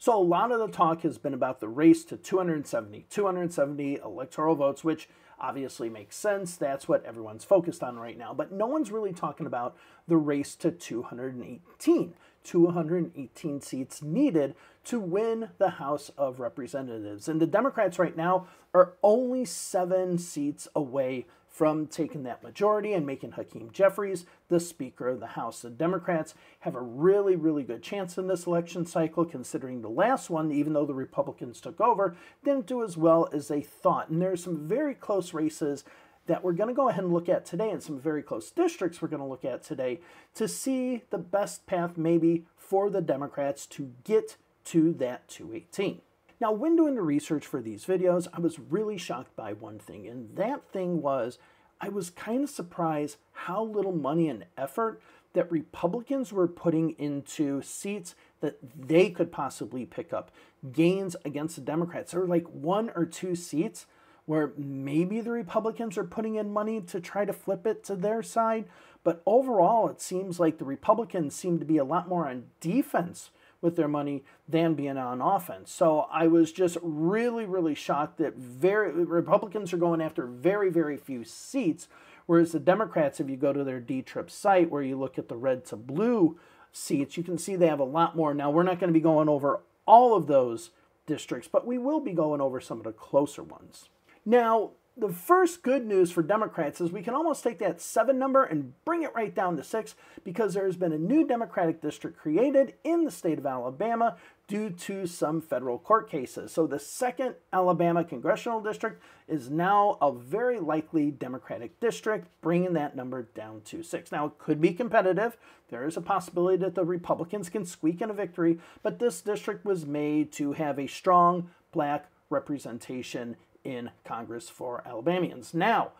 So a lot of the talk has been about the race to 270 electoral votes, which obviously makes sense. That's what everyone's focused on right now. But no one's really talking about the race to 218 seats needed to win the House of Representatives. And the Democrats right now are only 7 seats away from taking that majority and making Hakeem Jeffries the Speaker of the House. The Democrats have a really, really good chance in this election cycle, considering the last one, even though the Republicans took over, didn't do as well as they thought. And there are some very close races that we're going to go ahead and look at today, and some very close districts we're going to look at today to see the best path maybe for the Democrats to get to that 218. Now, when doing the research for these videos, I was really shocked by one thing, and that thing was I was kind of surprised how little money and effort that Republicans were putting into seats that they could possibly pick up, gains against the Democrats. There were like 1 or 2 seats where maybe the Republicans are putting in money to try to flip it to their side, but overall it seems like the Republicans seem to be a lot more on defense with their money than being on offense. So I was just really, really shocked that Republicans are going after very, very few seats, whereas the Democrats, if you go to their D-Trip site where you look at the red to blue seats, you can see they have a lot more. Now, we're not going to be going over all of those districts, but we will be going over some of the closer ones. Now, the first good news for Democrats is we can almost take that 7 number and bring it right down to 6, because there has been a new Democratic district created in the state of Alabama due to some federal court cases. So the 2nd Alabama Congressional District is now a very likely Democratic district, bringing that number down to 6. Now, it could be competitive. There is a possibility that the Republicans can squeak in a victory, but this district was made to have a strong black representation in Congress for Alabamians. Now,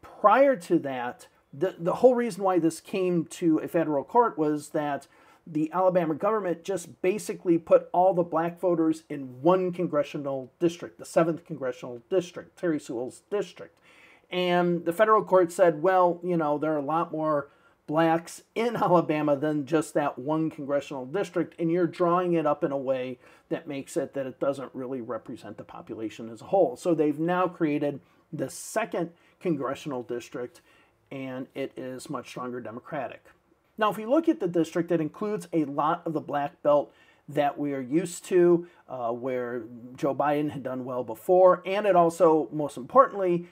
prior to that, the whole reason why this came to a federal court was that the Alabama government just basically put all the black voters in one congressional district, the 7th Congressional District, Terry Sewell's district. And the federal court said, well, you know, there are a lot more blacks in Alabama than just that one congressional district, and you're drawing it up in a way that makes it that it doesn't really represent the population as a whole. So they've now created the 2nd congressional district, and it is much stronger Democratic. Now, if you look at the district, it includes a lot of the black belt that we are used to, where Joe Biden had done well before, and it also, most importantly,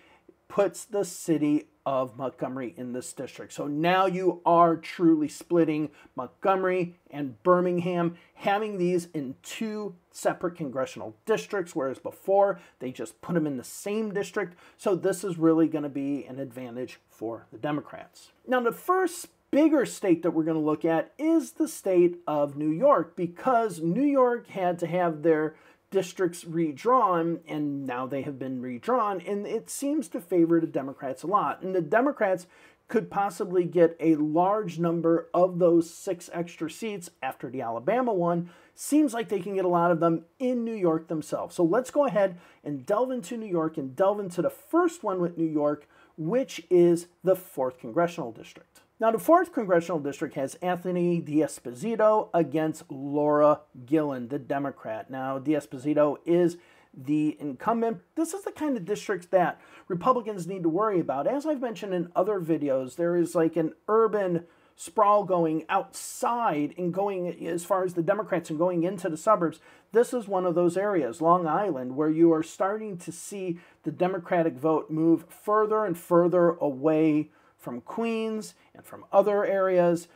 puts the city of Montgomery in this district. So now you are truly splitting Montgomery and Birmingham, having these in 2 separate congressional districts, whereas before they just put them in the same district. So this is really going to be an advantage for the Democrats. Now, the first bigger state that we're going to look at is the state of New York, because New York had to have their districts redrawn, and now they have been redrawn, and it seems to favor the Democrats a lot. And the Democrats could possibly get a large number of those 6 extra seats after the Alabama one. Seems like they can get a lot of them in New York themselves. So let's go ahead and delve into New York and delve into the first one with New York, which is the 4th Congressional District. Now, the 4th Congressional District has Anthony D'Esposito against Laura Gillen, the Democrat. Now, D'Esposito is the incumbent. This is the kind of district that Republicans need to worry about. As I've mentioned in other videos, there is like an urban sprawl going outside and going as far as the Democrats and going into the suburbs. This is one of those areas, Long Island, where you are starting to see the Democratic vote move further and further away from Queens and from other areas,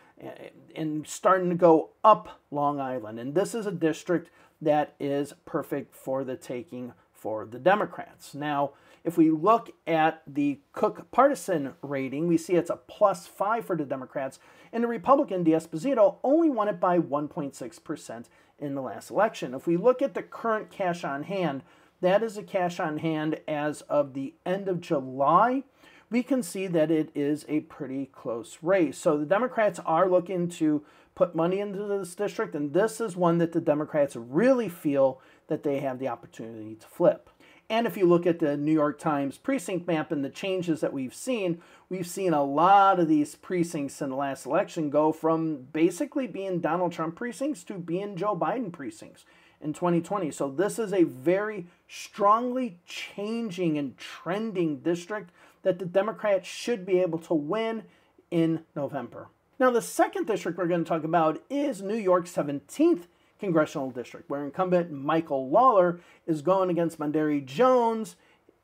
and starting to go up Long Island. And this is a district that is perfect for the taking for the Democrats. Now, if we look at the Cook partisan rating, we see it's a +5 for the Democrats, and the Republican D'Esposito only won it by 1.6% in the last election. If we look at the current cash on hand, that is a cash on hand as of the end of July. We can see that it is a pretty close race. So the Democrats are looking to put money into this district, and this is one that the Democrats really feel that they have the opportunity to flip. And if you look at the New York Times precinct map and the changes that we've seen a lot of these precincts in the last election go from basically being Donald Trump precincts to being Joe Biden precincts. in 2020. So this is a very strongly changing and trending district that the Democrats should be able to win in November. Now, the second district we're going to talk about is New York's 17th Congressional District, where incumbent Michael Lawler is going against Monderi Jones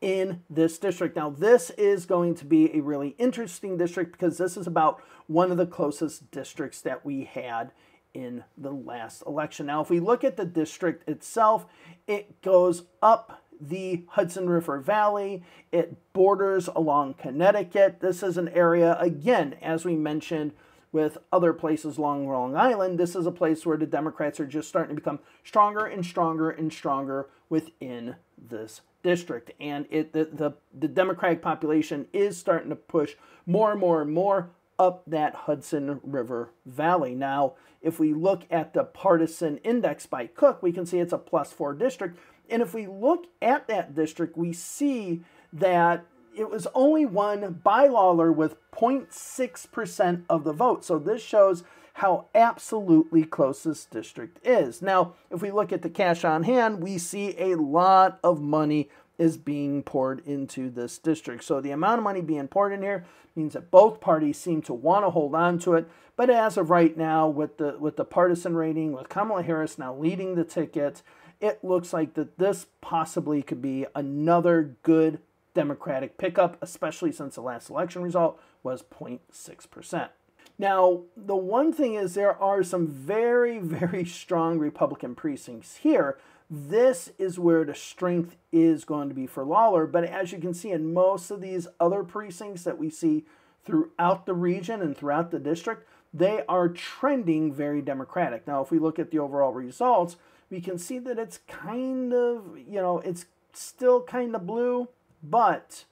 in this district. Now, this is going to be a really interesting district because this is about one of the closest districts that we had in the last election. Now, if we look at the district itself, it goes up the Hudson River Valley. It borders along Connecticut. This is an area, again, as we mentioned, with other places along Long Island, this is a place where the Democrats are just starting to become stronger and stronger and stronger within this district. And the Democratic population is starting to push more and more and more up that Hudson River Valley. Now, if we look at the partisan index by Cook, we can see it's a +4 district. And if we look at that district, we see that it was only won by Lawler with 0.6% of the vote. So this shows how absolutely close this district is. Now, if we look at the cash on hand, we see a lot of money is being poured into this district. So the amount of money being poured in here means that both parties seem to want to hold on to it. But as of right now, with the partisan rating, with Kamala Harris now leading the ticket, it looks like that this possibly could be another good Democratic pickup, especially since the last election result was 0.6%. Now, the one thing is there are some very, very strong Republican precincts here. This is where the strength is going to be for Lawler, but as you can see in most of these other precincts that we see throughout the region and throughout the district, they are trending very Democratic. Now, if we look at the overall results, we can see that it's kind of, it's still kind of blue, but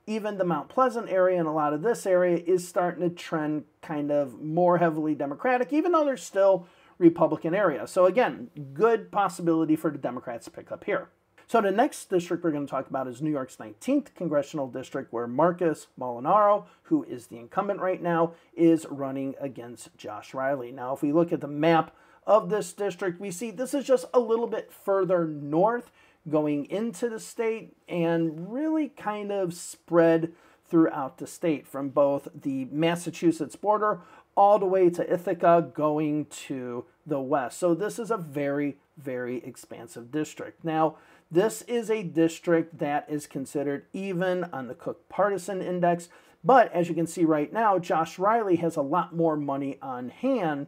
even the Mount Pleasant area and a lot of this area is starting to trend kind of more heavily Democratic, even though there's still Republican area. So again, good possibility for the Democrats to pick up here. So the next district we're going to talk about is New York's 19th Congressional District, where Marcus Molinaro, who is the incumbent right now, is running against Josh Riley. Now, if we look at the map of this district, we see this is just a little bit further north going into the state and really kind of spread throughout the state from both the Massachusetts border all the way to Ithaca going to the west. So this is a very, very expansive district. Now, this is a district that is considered even on the Cook Partisan Index, but as you can see right now, Josh Riley has a lot more money on hand,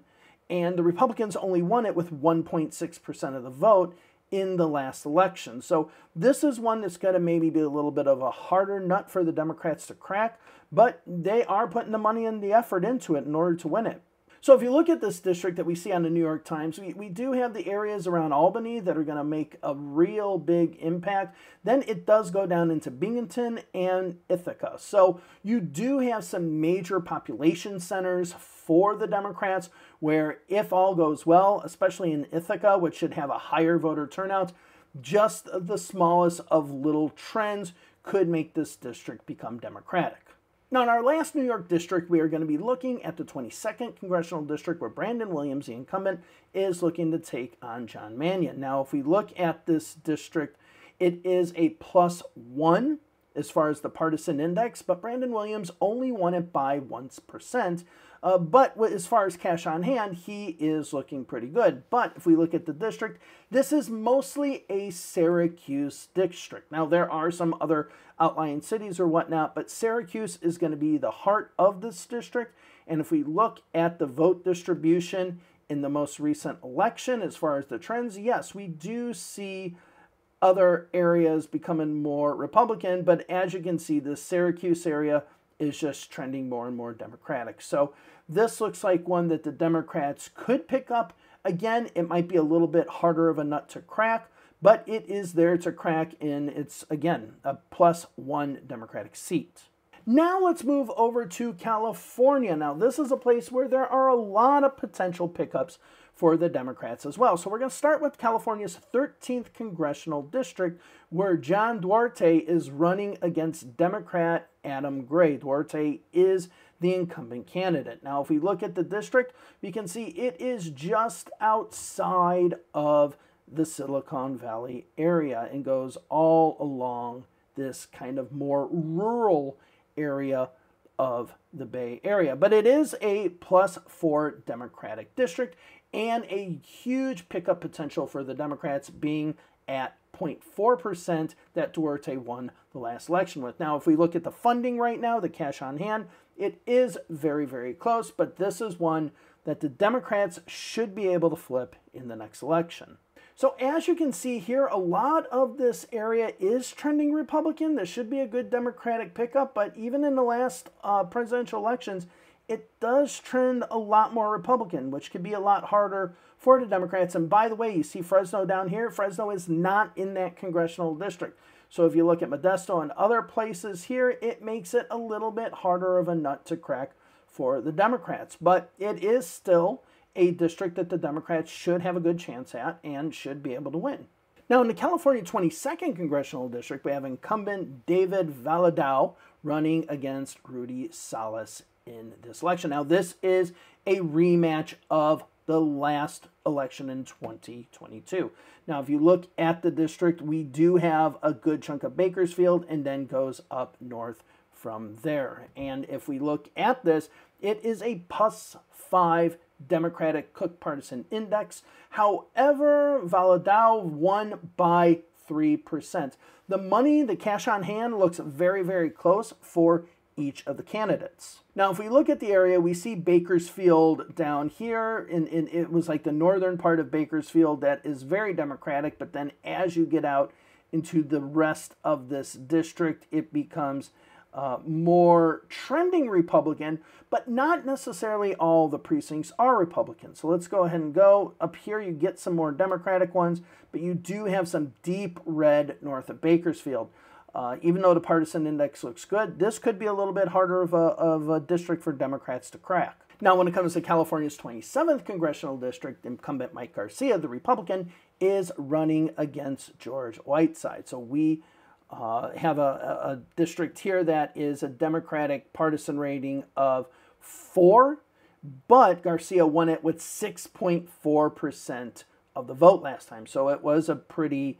and the Republicans only won it with 1.6% of the vote in the last election. So this is one that's going to maybe be a little bit of a harder nut for the Democrats to crack, but they are putting the money and the effort into it in order to win it. So if you look at this district that we see on the New York Times, we do have the areas around Albany that are going to make a real big impact. Then it does go down into Binghamton and Ithaca. So you do have some major population centers for the Democrats where, if all goes well, especially in Ithaca, which should have a higher voter turnout, just the smallest of little trends could make this district become Democratic. Now, in our last New York district, we are going to be looking at the 22nd Congressional District, where Brandon Williams, the incumbent, is looking to take on John Mannion. Now, if we look at this district, it is a +1 as far as the partisan index, but Brandon Williams only won it by 1%. But as far as cash on hand, he is looking pretty good. But if we look at the district, this is mostly a Syracuse district. Now, there are some other outlying cities or whatnot, but Syracuse is going to be the heart of this district. And if we look at the vote distribution in the most recent election, as far as the trends, yes, we do see other areas becoming more Republican, but as you can see, the Syracuse area is just trending more and more Democratic. So this looks like one that the Democrats could pick up. Again, it might be a little bit harder of a nut to crack, but it is there to crack in. It's, again, a +1 Democratic seat. Now let's move over to California. Now, this is a place where there are a lot of potential pickups for the Democrats as well. So we're going to start with California's 13th Congressional District, where John Duarte is running against Democrat Adam Gray. Duarte is the incumbent candidate. Now, if we look at the district, we can see it is just outside of the Silicon Valley area and goes all along this kind of more rural area of the Bay Area. But it is a +4 Democratic district and a huge pickup potential for the Democrats, being at 0.4% that Duarte won the last election with. Now, if we look at the funding right now, the cash on hand, it is very, very close, but this is one that the Democrats should be able to flip in the next election. So as you can see here, a lot of this area is trending Republican. This should be a good Democratic pickup, but even in the last presidential elections, it does trend a lot more Republican, which could be a lot harder for the Democrats. And by the way, you see Fresno down here. Fresno is not in that congressional district. So if you look at Modesto and other places here, it makes it a little bit harder of a nut to crack for the Democrats. But it is still a district that the Democrats should have a good chance at and should be able to win. Now, in the California 22nd Congressional District, we have incumbent David Valadao running against Rudy Salas in this election. Now, this is a rematch of the last election in 2022. Now, if you look at the district, we do have a good chunk of Bakersfield and then goes up north from there. And if we look at this, it is a +5 Democratic Cook Partisan Index. However, Valadao won by 3%. The money, the cash on hand, looks very, very close for each of the candidates. Now, if we look at the area, we see Bakersfield down here, and it was like the northern part of Bakersfield that is very Democratic, but then as you get out into the rest of this district, it becomes more trending Republican, but not necessarily all the precincts are Republican. So let's go ahead and go up here. You get some more Democratic ones, but you do have some deep red north of Bakersfield. Even though the partisan index looks good, this could be a little bit harder of a district for Democrats to crack. Now, when it comes to California's 27th Congressional District, incumbent Mike Garcia, the Republican, is running against George Whiteside. So we have a district here that is a Democratic partisan rating of 4, but Garcia won it with 6.4% of the vote last time. So it was a pretty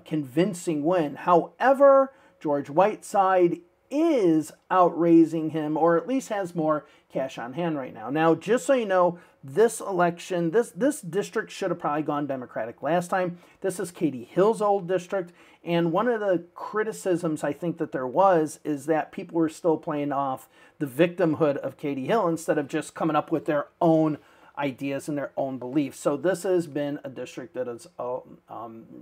convincing win. However, George Whiteside is outraising him, or at least has more cash on hand right now. Now, just so you know, this election, this district should have probably gone Democratic last time. This is Katie Hill's old district, and one of the criticisms I think that there was is that people were still playing off the victimhood of Katie Hill instead of just coming up with their own ideas and their own beliefs. So this has been a district that is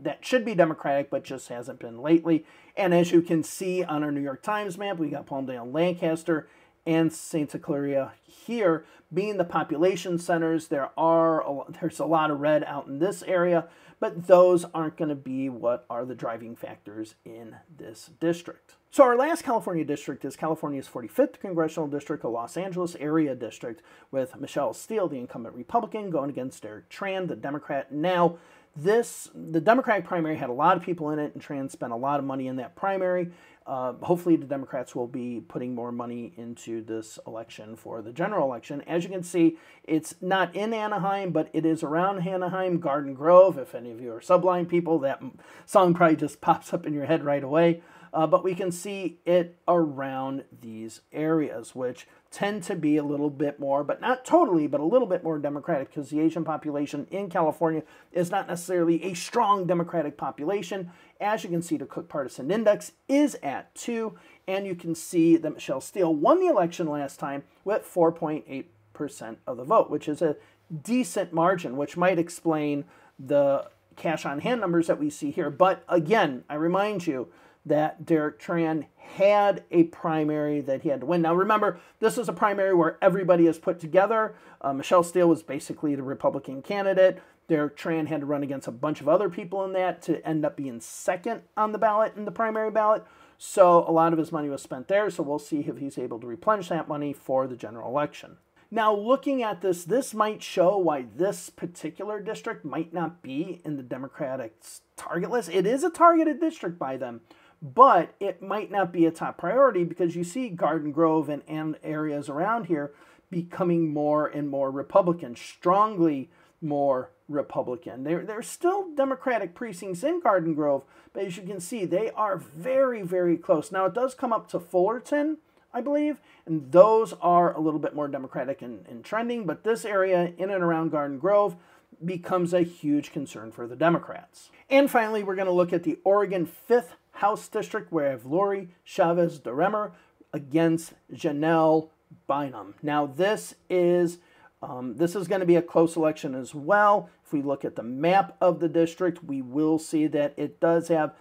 that should be Democratic, but just hasn't been lately. And as you can see on our New York Times map, we got Palmdale, Lancaster, and Santa Clarita here being the population centers. There's a lot of red out in this area, but those aren't going to be what are the driving factors in this district. So our last California district is California's 45th Congressional District, a Los Angeles area district, with Michelle Steele, the incumbent Republican, going against Derek Tran, the Democrat. Now, the Democratic primary had a lot of people in it, and Tran spent a lot of money in that primary. Hopefully the Democrats will be putting more money into this election for the general election. As you can see, it's not in Anaheim, but it is around Anaheim, Garden Grove. If any of you are Sublime people, that song probably just pops up in your head right away. But we can see it around these areas, which tend to be a little bit more, but not totally, but a little bit more Democratic, because the Asian population in California is not necessarily a strong Democratic population. As you can see, the Cook Partisan Index is at 2, and you can see that Michelle Steele won the election last time with 4.8% of the vote, which is a decent margin, which might explain the cash on hand numbers that we see here. But again, I remind you that Derek Tran had a primary that he had to win. Now remember, this is a primary where everybody is put together. Michelle Steele was basically the Republican candidate. Derek Tran had to run against a bunch of other people in that to end up being second on the ballot, in the primary ballot. So a lot of his money was spent there, so we'll see if he's able to replenish that money for the general election. Now, looking at this, this might show why this particular district might not be in the Democratic's target list. It is a targeted district by them, but it might not be a top priority because you see Garden Grove and areas around here becoming more and more Republican, strongly more Republican. There's still Democratic precincts in Garden Grove, but as you can see, they are very, very close. Now, it does come up to Fullerton, I believe, and those are a little bit more Democratic and trending, but this area in and around Garden Grove becomes a huge concern for the Democrats. And finally, we're going to look at the Oregon 5th House District, where I have Lori Chavez DeRemer against Janelle Bynum. Now, this is going to be a close election as well. If we look at the map of the district, we will see that it does have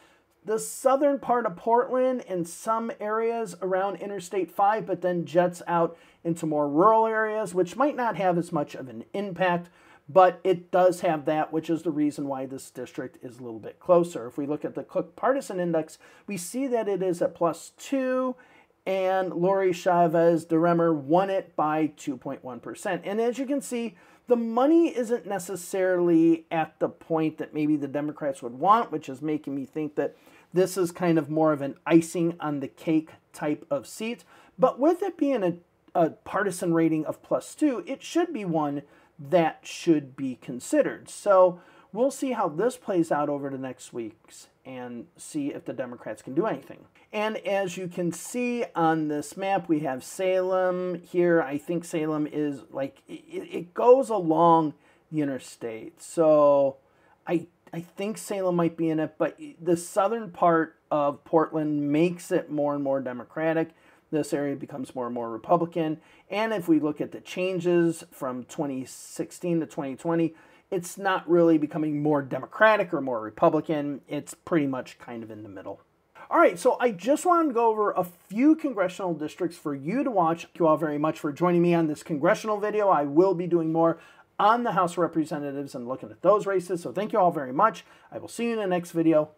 the southern part of Portland and some areas around Interstate 5, but then jets out into more rural areas, which might not have as much of an impact, but it does have that, which is the reason why this district is a little bit closer. If we look at the Cook Partisan Index, we see that it is at +2, and Lori Chavez DeRemer won it by 2.1%. And as you can see, the money isn't necessarily at the point that maybe the Democrats would want, which is making me think that this is kind of more of an icing on the cake type of seat. But with it being a partisan rating of +2, it should be one that should be considered. So we'll see how this plays out over the next weeks and see if the Democrats can do anything. And as you can see on this map, we have Salem here. I think Salem is like, it goes along the interstate. So I think Salem might be in it, but the southern part of Portland makes it more and more Democratic. This area becomes more and more Republican. And if we look at the changes from 2016 to 2020, it's not really becoming more Democratic or more Republican. It's pretty much kind of in the middle. All right, so I just wanted to go over a few congressional districts for you to watch. Thank you all very much for joining me on this congressional video. I will be doing more on the House of Representatives and looking at those races. So thank you all very much. I will see you in the next video.